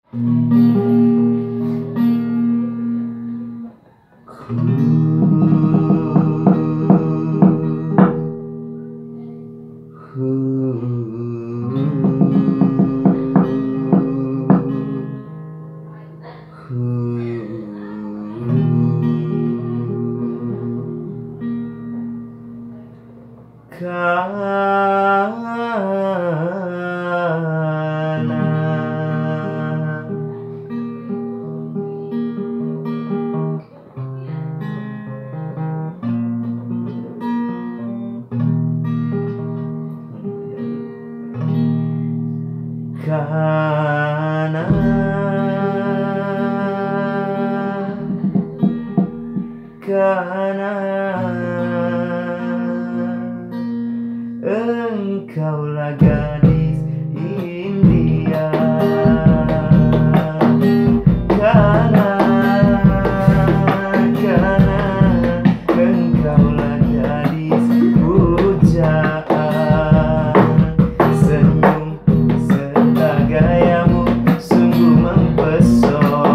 Karena engkaulah gadis India. Karena engkaulah gadis pujaan. Senyum serta gayamu sungguh mempesona.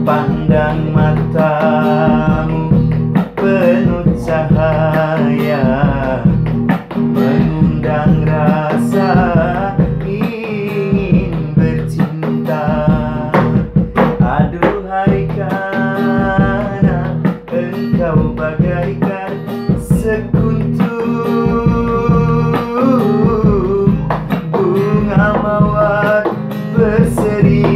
Pandang matamu penuh cahaya, mengundang rasa ingin bercinta. Aduhai karena engkau bagaikan sekuntum bunga mawar berseri.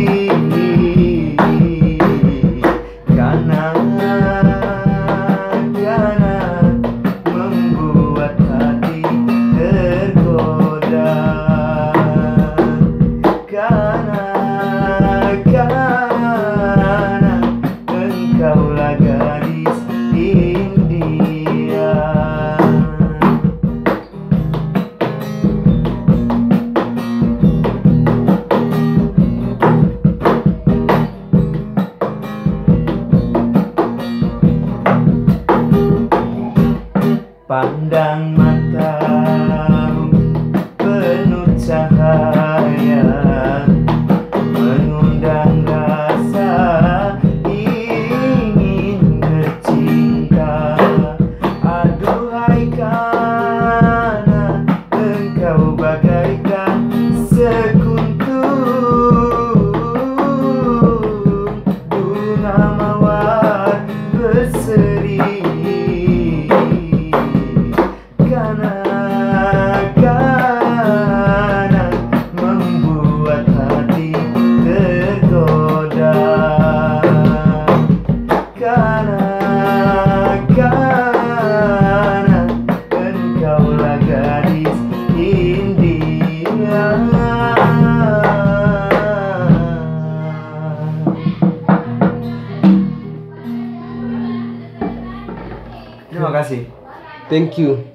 Membuat hati tergoda. Karena engkaulah gadis India. Pandang matamu penuh cahaya, mengundang rasa ingin bercinta. Aduhai karena engkau bagaikan sekuntum bunga mawar berseri. Karena membuat hati tergoda. Karena engkaulah gadis India. Terima kasih. Thank you.